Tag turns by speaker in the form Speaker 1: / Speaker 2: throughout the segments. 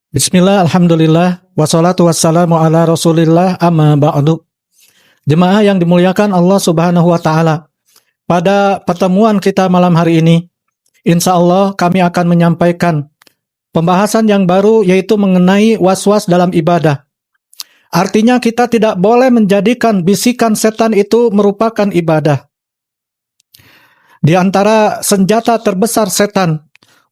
Speaker 1: Bismillah, alhamdulillah, wassalatu wassalamu ala rasulillah, amma ba'du. Jemaah yang dimuliakan Allah subhanahu wa ta'ala, pada pertemuan kita malam hari ini, insya Allah kami akan menyampaikan pembahasan yang baru, yaitu mengenai was-was dalam ibadah. Artinya kita tidak boleh menjadikan bisikan setan itu merupakan ibadah. Di antara senjata terbesar setan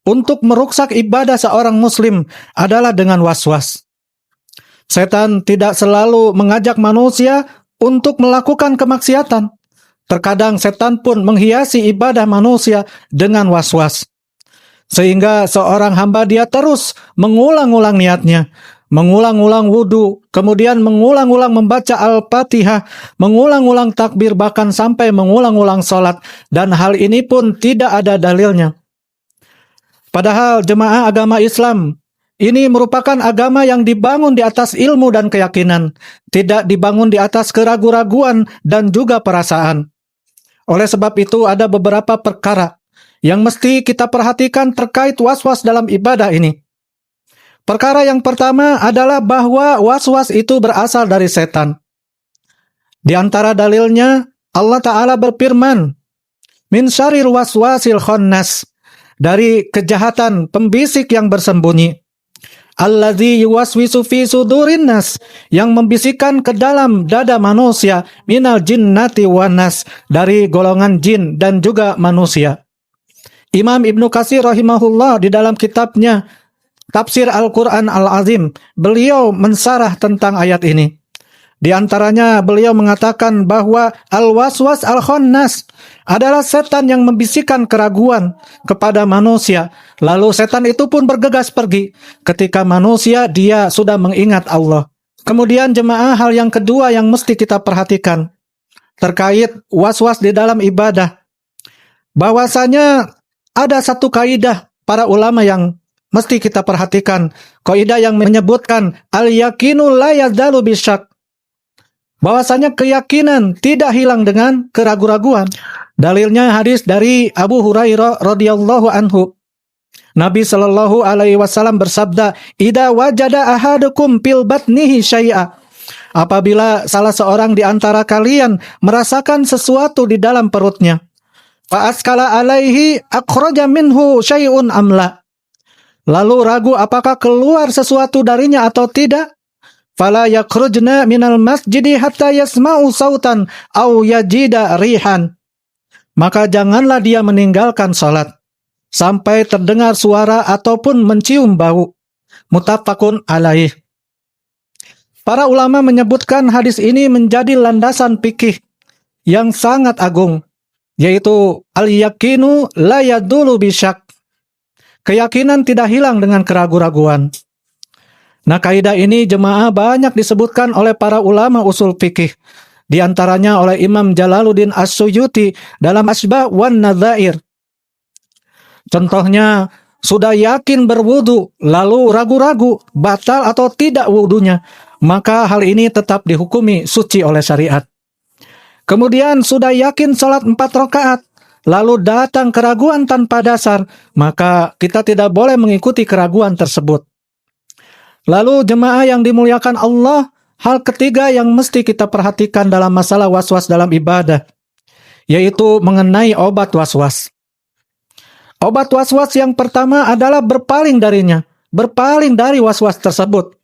Speaker 1: untuk merusak ibadah seorang muslim adalah dengan was-was. Setan tidak selalu mengajak manusia untuk melakukan kemaksiatan. Terkadang setan pun menghiasi ibadah manusia dengan was-was. Sehingga seorang hamba dia terus mengulang-ulang niatnya, mengulang-ulang wudu, kemudian mengulang-ulang membaca Al-Fatihah, mengulang-ulang takbir, bahkan sampai mengulang-ulang sholat. Dan hal ini pun tidak ada dalilnya. Padahal jemaah agama Islam ini merupakan agama yang dibangun di atas ilmu dan keyakinan, tidak dibangun di atas keraguan-raguan dan juga perasaan. Oleh sebab itu ada beberapa perkara yang mesti kita perhatikan terkait was-was dalam ibadah ini. Perkara yang pertama adalah bahwa was-was itu berasal dari setan. Di antara dalilnya Allah Ta'ala berfirman, "Min syarril waswasil khannas," dari kejahatan pembisik yang bersembunyi. Allazi yuwaswisu fi sudurin nas, yang membisikkan ke dalam dada manusia, minal jinnati wan nas, dari golongan jin dan juga manusia. Imam Ibnu Katsir rahimahullah di dalam kitabnya Tafsir Al-Quran Al-Azim, beliau mensarah tentang ayat ini. Di antaranya beliau mengatakan bahwa al-waswas al-khannas adalah setan yang membisikkan keraguan kepada manusia. Lalu setan itu pun bergegas pergi ketika manusia dia sudah mengingat Allah. Kemudian jemaah, hal yang kedua yang mesti kita perhatikan terkait waswas di dalam ibadah, bahwasanya ada satu kaidah para ulama yang mesti kita perhatikan. Kaidah yang menyebutkan al-yakinu la yazalu bisyak, bahwasanya keyakinan tidak hilang dengan keraguan-raguan. Dalilnya hadis dari Abu Hurairah radhiyallahu anhu. Nabi sallallahu alaihi wasallam bersabda, "Idza wajada ahadukum fil batnihi syai'a." Apabila salah seorang di antara kalian merasakan sesuatu di dalam perutnya, fa askala alaihi akhraja minhu syai'un amla. Lalu ragu apakah keluar sesuatu darinya atau tidak, fala yakhrujna minal masjidi hatta yasma'u sautan au yajida rihan. Maka janganlah dia meninggalkan salat sampai terdengar suara ataupun mencium bau. Muttafaqun alaih. Para ulama menyebutkan hadis ini menjadi landasan fikih yang sangat agung, yaitu al-yakinu la yadulu bisyak. Keyakinan tidak hilang dengan keraguan-raguan. Nah, kaidah ini jemaah banyak disebutkan oleh para ulama usul fikih. Di antaranya oleh Imam Jalaluddin As-Suyuti dalam Asbah wan Nadzair. Contohnya, sudah yakin berwudu, lalu ragu-ragu batal atau tidak wudunya, maka hal ini tetap dihukumi suci oleh syariat. Kemudian sudah yakin salat 4 rakaat, lalu datang keraguan tanpa dasar, maka kita tidak boleh mengikuti keraguan tersebut. Lalu jemaah yang dimuliakan Allah, hal ketiga yang mesti kita perhatikan dalam masalah was-was dalam ibadah, yaitu mengenai obat was-was. Obat was-was yang pertama adalah berpaling darinya, berpaling dari was-was tersebut.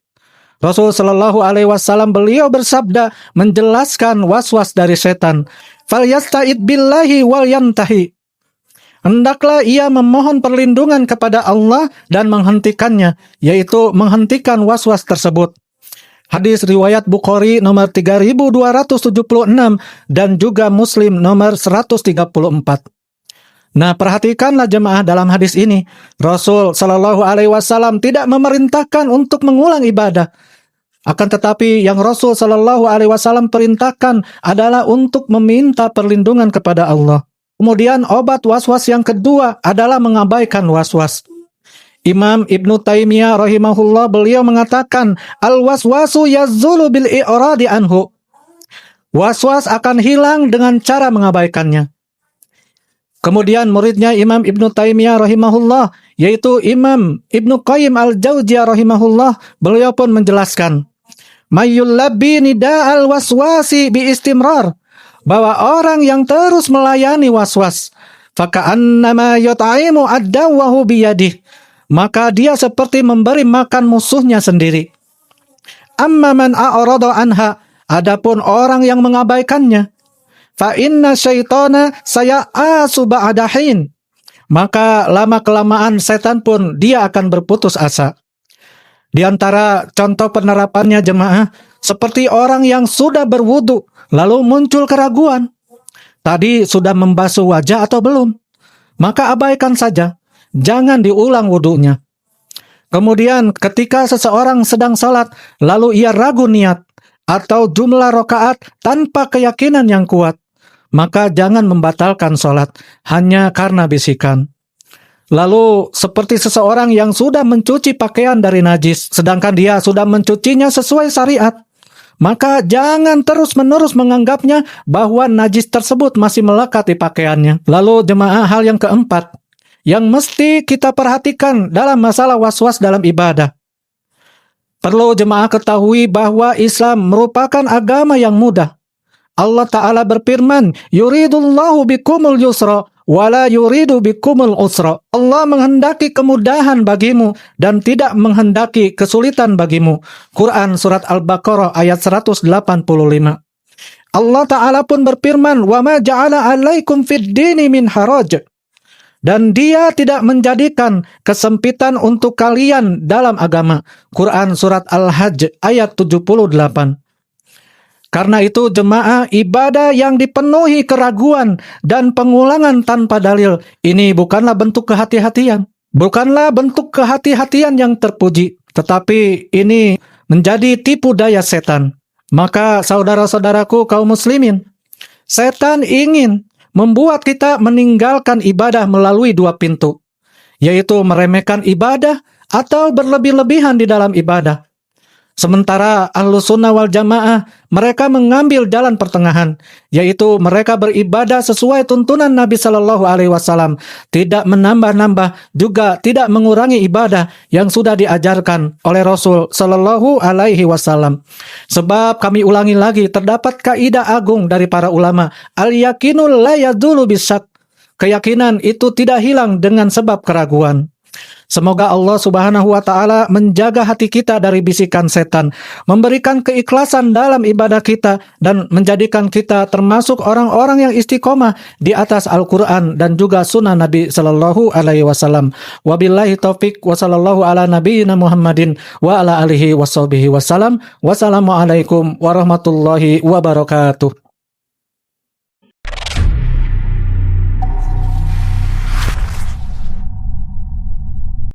Speaker 1: Rasul sallallahu alaihi wasallam beliau bersabda menjelaskan was-was dari setan, "Falyasta'id billahi wal yantahi." Hendaklah ia memohon perlindungan kepada Allah dan menghentikannya, yaitu menghentikan was-was tersebut. Hadis riwayat Bukhari nomor 3276 dan juga Muslim nomor 134. Nah, perhatikanlah jemaah dalam hadis ini, Rasul sallallahu alaihi wasallam tidak memerintahkan untuk mengulang ibadah. Akan tetapi yang Rasul sallallahu alaihi wasallam perintahkan adalah untuk meminta perlindungan kepada Allah. Kemudian obat was-was yang kedua adalah mengabaikan was-was. Imam Ibnu Taimiyah rahimahullah beliau mengatakan, al-waswasu yazulu bil i'radi anhu. Was-was akan hilang dengan cara mengabaikannya. Kemudian muridnya Imam Ibnu Taimiyah rahimahullah, yaitu Imam Ibnu Qayyim al-Jauziyah rahimahullah, beliau pun menjelaskan, mayyul labbi nida'al waswasi bi istimrar, bahwa orang yang terus melayani waswas, faka'annama yut'imu ad-dawahu biyadih, maka dia seperti memberi makan musuhnya sendiri. Amma man a'rada anha, adapun orang yang mengabaikannya, fa inna syaitana saya'asu ba'dahin, maka lama-kelamaan setan pun dia akan berputus asa. Di antara contoh penerapannya jemaah, seperti orang yang sudah berwudu, lalu muncul keraguan. Tadi sudah membasuh wajah atau belum? Maka abaikan saja, jangan diulang wudunya. Kemudian ketika seseorang sedang salat, lalu ia ragu niat atau jumlah rakaat tanpa keyakinan yang kuat, maka jangan membatalkan salat hanya karena bisikan. Lalu seperti seseorang yang sudah mencuci pakaian dari najis, sedangkan dia sudah mencucinya sesuai syariat, maka jangan terus-menerus menganggapnya bahwa najis tersebut masih melekat di pakaiannya. Lalu jemaah, hal yang keempat yang mesti kita perhatikan dalam masalah waswas dalam ibadah. Perlu jemaah ketahui bahwa Islam merupakan agama yang mudah. Allah Ta'ala berfirman, yuridullahu bikumul yusra wala yuridu bikumul usra. Allah menghendaki kemudahan bagimu dan tidak menghendaki kesulitan bagimu. Quran Surat Al-Baqarah ayat 185. Allah Ta'ala pun berfirman, wa ma ja'ala alaikum fid dini min haraj. Dan dia tidak menjadikan kesempitan untuk kalian dalam agama. Quran Surat Al-Hajj ayat 78. Karena itu jemaah, ibadah yang dipenuhi keraguan dan pengulangan tanpa dalil, ini bukanlah bentuk kehati-hatian. Bukanlah bentuk kehati-hatian yang terpuji, tetapi ini menjadi tipu daya setan. Maka saudara-saudaraku kaum muslimin, setan ingin membuat kita meninggalkan ibadah melalui dua pintu, yaitu meremehkan ibadah atau berlebih-lebihan di dalam ibadah. Sementara Ahlus Sunnah wal Jamaah, mereka mengambil jalan pertengahan, yaitu mereka beribadah sesuai tuntunan Nabi Shallallahu Alaihi Wasallam, tidak menambah-nambah, juga tidak mengurangi ibadah yang sudah diajarkan oleh Rasul Shallallahu Alaihi Wasallam. Sebab kami ulangi lagi, terdapat kaidah agung dari para ulama, al-yakinul la yadulu bisyak, keyakinan itu tidak hilang dengan sebab keraguan. Semoga Allah Subhanahu wa Ta'ala menjaga hati kita dari bisikan setan, memberikan keikhlasan dalam ibadah kita, dan menjadikan kita termasuk orang-orang yang istiqomah di atas Al-Quran dan juga sunnah Nabi Sallallahu Alaihi Wasallam. Wabillahi taufik wa sallallahu ala nabiyyina Muhammadin wa ala alihi wa sahbihi wasallam. Wassalamualaikum warahmatullahi wabarakatuh.